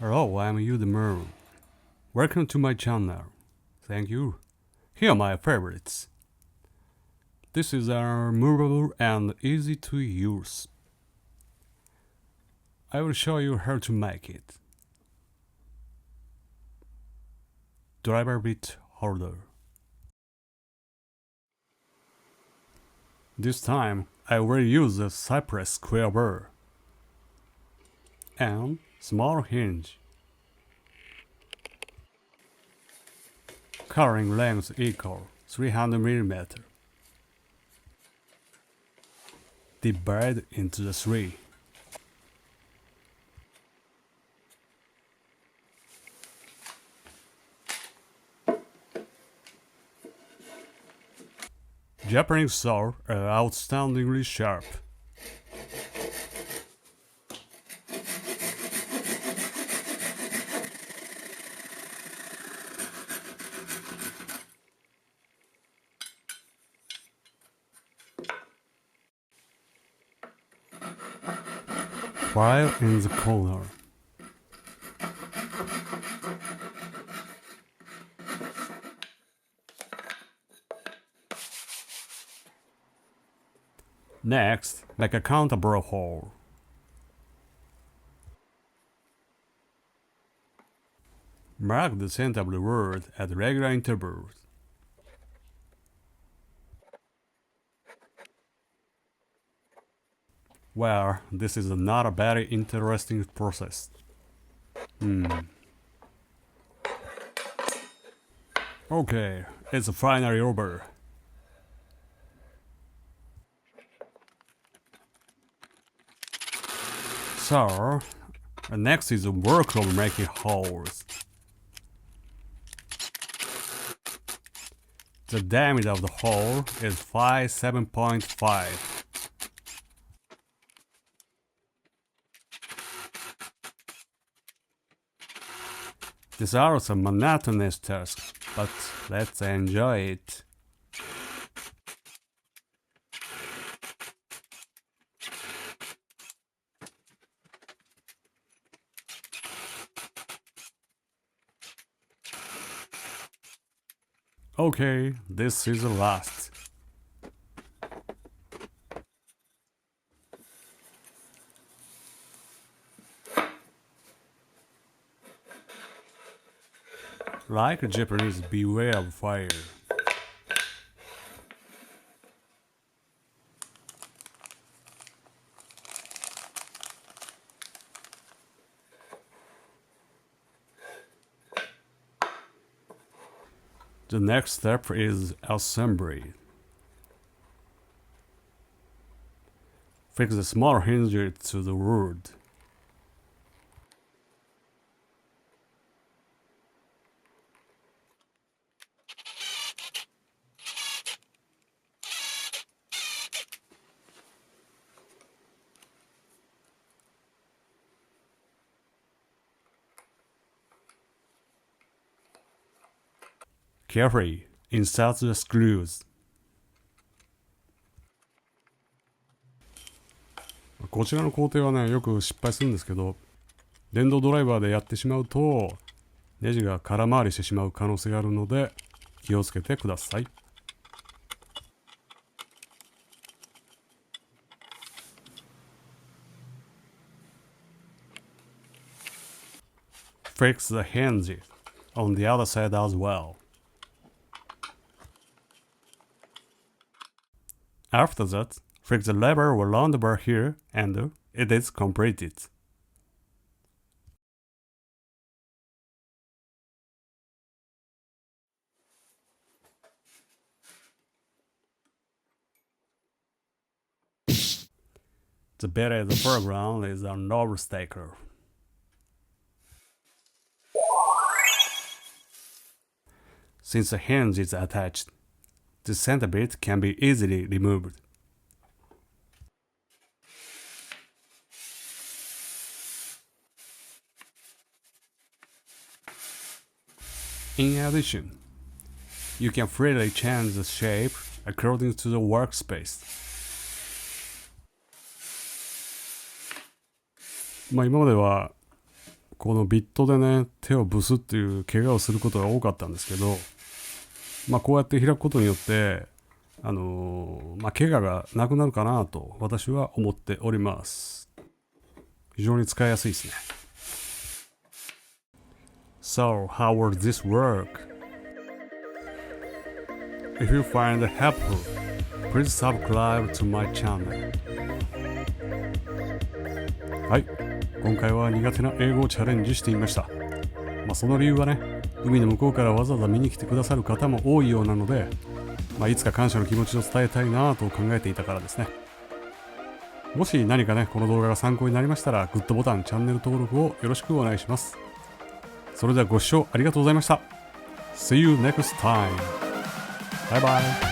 Hello, I'm Udemir. Welcome to my channel. Thank you. Here are my favorites. This is movable and easy to use. I will show you how to make it. Driver bit holder. This time I will use a cypress square bar and small hinge. Covering length equal 300 mm. Divide into the three. Japanese saws are outstandingly sharp. File in the corner. Next, make a countable hole. Mark the center of the word at regular intervals. Well, this is not a very interesting process. Okay, it's finally over. So, next is the work of making holes. The diameter of the hole is 7.5. This is also a monotonous task, but let's enjoy it. Okay, this is the last. Like Japanese, beware of fire. The next step is assembly. Fix the small hinge to the wood. Carefully insert the screws. こちらの工程はね、よく失敗するんですけど、電動ドライバーでやってしまうと、ネジが空回りしてしまう可能性があるので、気をつけてください。Fix the hinge on the other side as well. After that, fix the lever around the bar here and it is completed. The bed at the foreground is a knob stacker. Since the hinge is attached, the center bit can be easily removed. In addition, you can freely change the shape according to the workspace. 今まではこのビットでね、手をブスっていう怪我をすることが多かったんですけど、こうやって開くことによって、怪我がなくなるかなと私は思っております。非常に使いやすいですね。So, how will this work? If you find it helpful, please subscribe to my channel. はい、今回は苦手な英語をチャレンジしてみました。その理由はね、海の向こうからわざわざ見に来てくださる方も多いようなので、いつか感謝の気持ちを伝えたいなと考えていたからですね。もし何かね、この動画が参考になりましたら、グッドボタン、チャンネル登録をよろしくお願いします。それではご視聴ありがとうございました。See you next time. Bye bye.